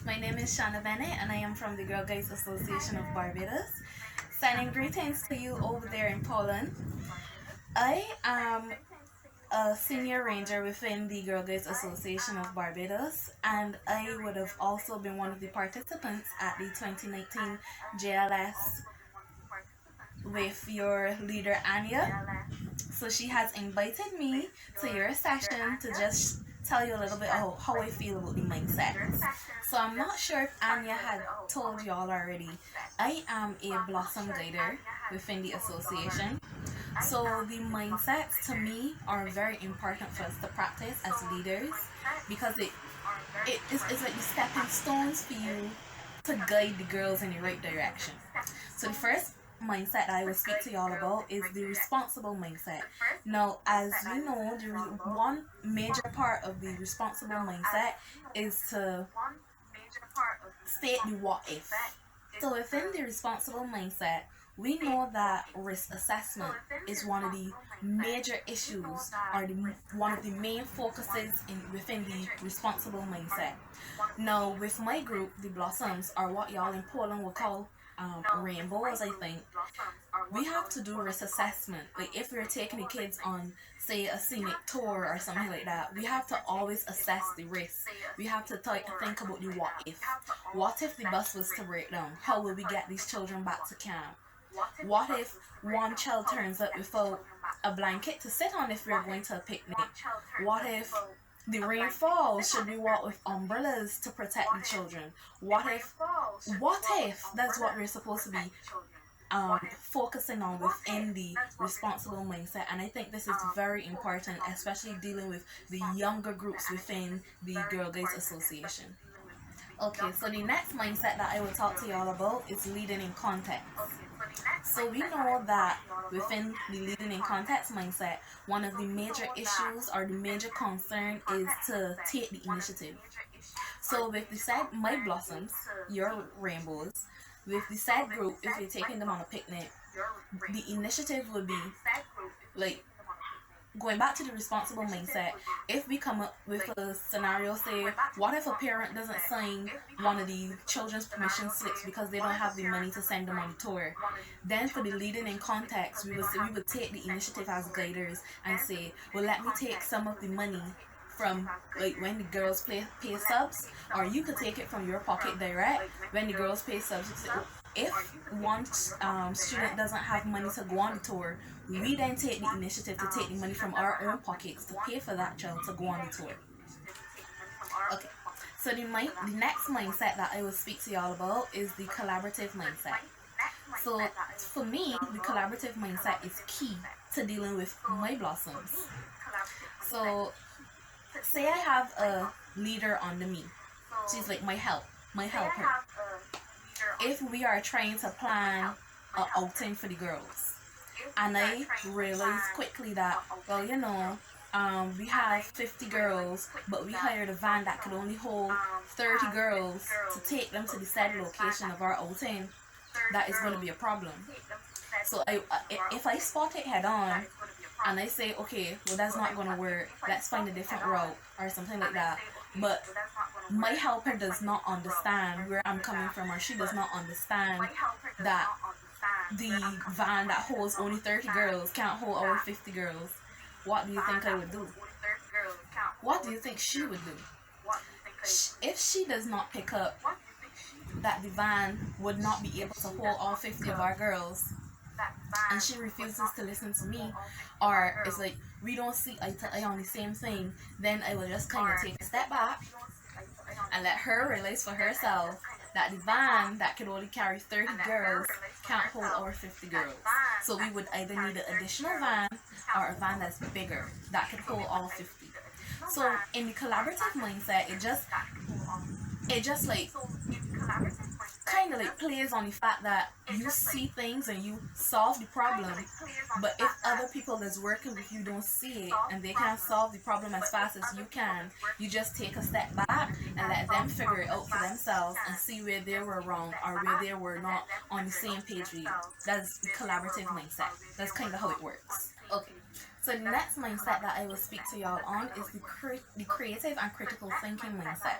My name is Shana Bennett and I am from the Girl Guides Association of Barbados. Sending greetings to you over there in Poland. I am a senior ranger within the Girl Guides Association of Barbados, and I would have also been one of the participants at the 2019 JLS with your leader Anya. So she has invited me to your session to just tell you a little bit about how I feel about the mindset. So I'm not sure if Anya had told y'all already. I am a blossom guider within the association. So the mindsets to me are very important for us to practice as leaders, because it's like the stepping stones for you to guide the girls in the right direction. So the first mindset that I will speak to y'all about is the responsible mindset. Now, as you know, the one major part of the responsible mindset is to state the what if. So within the responsible mindset, we know that risk assessment is one of the major issues, or one of the main focuses within the responsible mindset. Now, with my group, the Blossoms, or what y'all in Poland will call rainbows, I think, we have to do risk assessment. Like if we're taking the kids on, say, a scenic tour or something like that, we have to always assess the risk. We have to think about the what if. What if the bus was to break down? How will we get these children back to camp? What if one child turns up without a blanket to sit on if we're going to a picnic? What if the rain falls? Should we walk with umbrellas to protect the children? What if that's what we're supposed to be focusing on within the responsible mindset. And I think this is very important, especially dealing with the younger groups within the Girl Guides Association. Okay, so the next mindset that I will talk to y'all about is leading in context. So we know that within the leading in context mindset, one of the major issues or the major concern is to take the initiative. So with the said my blossoms, your rainbows, with the said group, if you're taking them on a picnic, the initiative would be like going back to the responsible mindset. If we come up with a scenario, say, what if a parent doesn't sign one of the children's permission slips because they don't have the money to send them on the tour? Then for the leading in context, we would take the initiative as guiders and say, well, let me take some of the money from, like, when the girls pay subs, or you could take it from your pocket direct when the girls pay subs. If one student doesn't have money to go on the tour, we then take the initiative to take the money from our own pockets to pay for that child to go on the tour. Okay, so the next mindset that I will speak to y'all about is the collaborative mindset. So for me, the collaborative mindset is key to dealing with my blossoms. So say I have a leader under me. She's like my helper. If we are trying to plan an outing for the girls, and I realize quickly that, well, you know, we have 50 girls, but we hired a van that could only hold 30 girls to take them to the said location of our outing, that is going to be a problem. So if I spot it head on, and I say, okay, well, that's not going to work, let's find a different route or something like that, but my helper does not understand where I'm coming from, or she does not understand that the van that holds only 30 girls can't hold our 50 girls, what do you think I would do? What do you think she would do? If she does not pick up that the van would not be able to hold all 50 of our girls, and she refuses to listen to me, or it's like we don't see eye to eye on the same thing, then I will just kind of take a step back and let her realize for herself that the van that could only carry 30 girls can't hold our 50 girls. So we would either need an additional van or a van that's bigger that could hold all 50. So in the collaborative mindset, it just like kind of like plays on the fact that you see things and you solve the problem, but if other people that's working with you don't see it and they can't solve the problem as fast as you can, you just take a step back and let them figure it out for themselves and see where they were wrong or where they were not on the same page with you. That's the collaborative mindset. That's kind of how it works. Okay, so the next mindset that I will speak to y'all on is the creative and critical thinking mindset.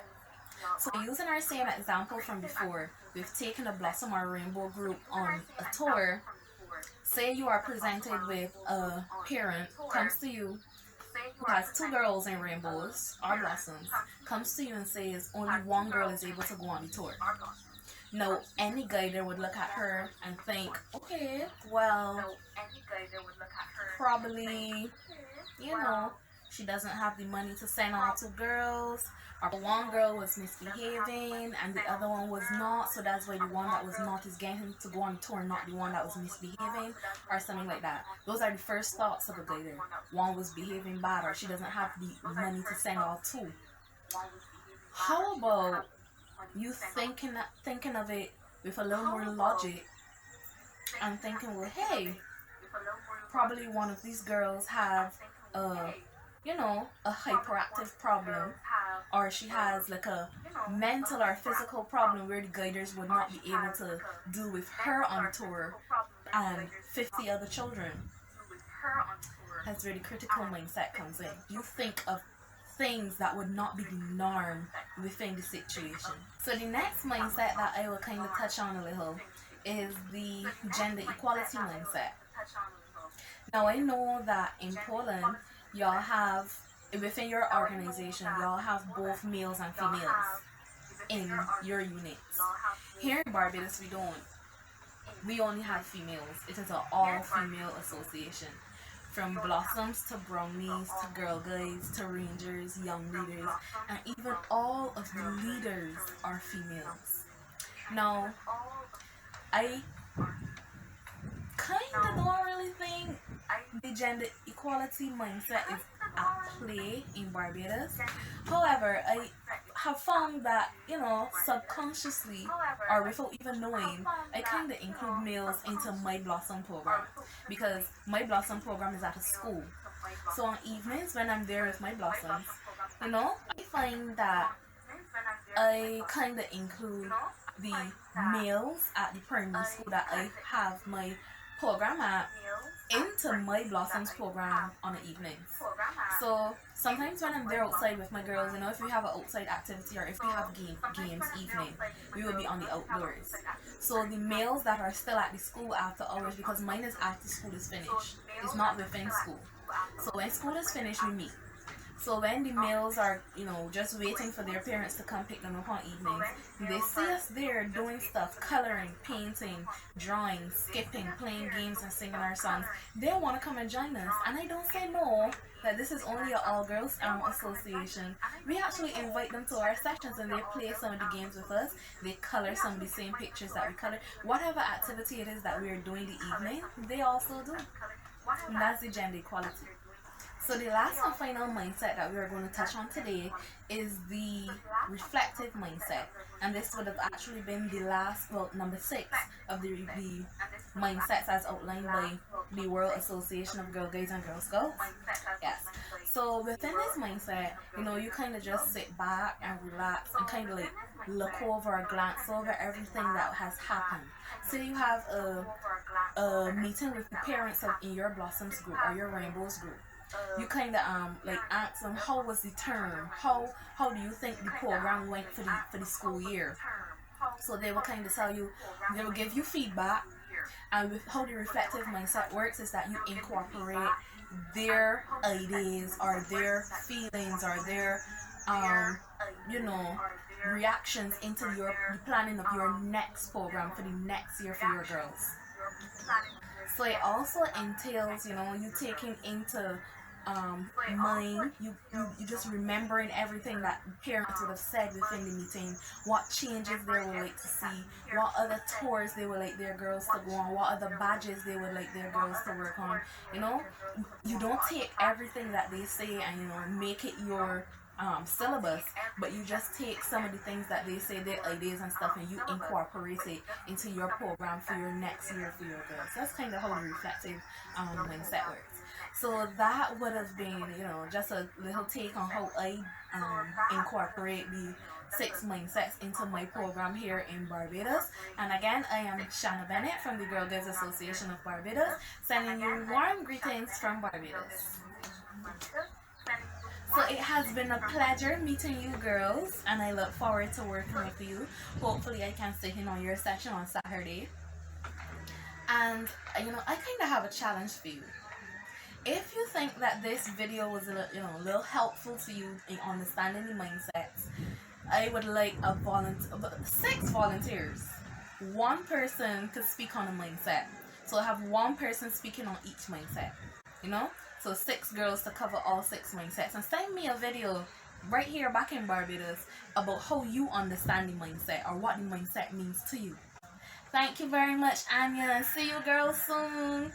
So using our same example from before, we've taken a Blossom or Rainbow group on a tour. Say you are presented with a parent comes to you who has two girls in rainbows or blossoms, comes to you and says only one girl is able to go on the tour. Now, any guider would look at her and think, okay, well, probably, she doesn't have the money to send all two girls, or one girl was misbehaving and the other one was not, so that's why the one that was not is getting to go on the tour, not the one that was misbehaving, or something like that. Those are the first thoughts of a guider. One was behaving bad, or she doesn't have the money to send all two. How about you thinking of it with a little more logic and thinking, well, hey, probably one of these girls have a hyperactive problem, or she has like a mental or physical problem where the guiders would not be able to do with her on tour and 50 other children. That's where the critical mindset comes in. You think of things that would not be the norm within the situation. So the next mindset that I will kind of touch on a little is the gender equality mindset. Now I know that in Poland, y'all have, within your organization, y'all have both males and females in your units. Here in Barbados, we don't. We only have females. It is an all-female association. From Blossoms to Brownies to Girl Guides to Rangers, Young Leaders, and even all of the leaders are females. Now, I kind of don't really think the gender equality mindset is at play in Barbados. However, I have found that, subconsciously or without even knowing, I kind of include males into my Blossom program, because my Blossom program is at a school. So on evenings when I'm there with my Blossoms, I find that I kind of include the males at the primary school that I have my program at into my Blossoms program on the evenings. So sometimes when I'm there outside with my girls, if we have an outside activity or if we have games evening, we will be on the outdoors. So the males that are still at the school after hours, because mine is after school is finished, it's not within school. So when school is finished, we meet. So when the males are, just waiting for their parents to come pick them up on evenings, they see us there doing stuff, coloring, painting, drawing, skipping, playing games and singing our songs. They want to come and join us. And I don't say no, that this is only an all-girls association. We actually invite them to our sessions and they play some of the games with us. They color some of the same pictures that we color. Whatever activity it is that we are doing the evening, they also do. And that's the gender equality. So the last and final mindset that we are going to touch on today is the reflective mindset. And this would have actually been the last, number 6 of the mindsets as outlined by the World Association of Girl Guides and Girl Scouts. Yes. So within this mindset, you kind of just sit back and relax and kind of like look over or glance over everything that has happened. So you have a meeting with the parents in your Blossoms group or your Rainbows group. You kind of ask them, how was the term? How do you think the program went for the school year? So they will kind of tell you, they will give you feedback. And with how the reflective mindset works is that you incorporate their ideas or their feelings or their reactions into the planning of your next program for the next year for your girls. So it also entails, you taking into mind, you just remembering everything that parents would have said within the meeting, what changes they would like to see, what other tours they would like their girls to go on, what other badges they would like their girls to work on. You don't take everything that they say and make it your syllabus, but you just take some of the things that they say, their ideas and stuff, and you incorporate it into your program for your next year for your girls. So that's kind of how the reflective mindset works. So that would have been, just a little take on how I incorporate the 6 mindsets into my program here in Barbados. And again, I am Shanna Bennett from the Girl Guides Association of Barbados, sending you warm greetings from Barbados. So it has been a pleasure meeting you girls, and I look forward to working with you. Hopefully I can sit in on your session on Saturday. And I kind of have a challenge for you. If you think that this video was a little helpful to you in understanding the mindsets, I would like about 6 volunteers. One person could speak on a mindset. So I have one person speaking on each mindset. You know? So 6 girls to cover all 6 mindsets. And send me a video right here back in Barbados about how you understand the mindset or what the mindset means to you. Thank you very much, Anya, and see you girls soon.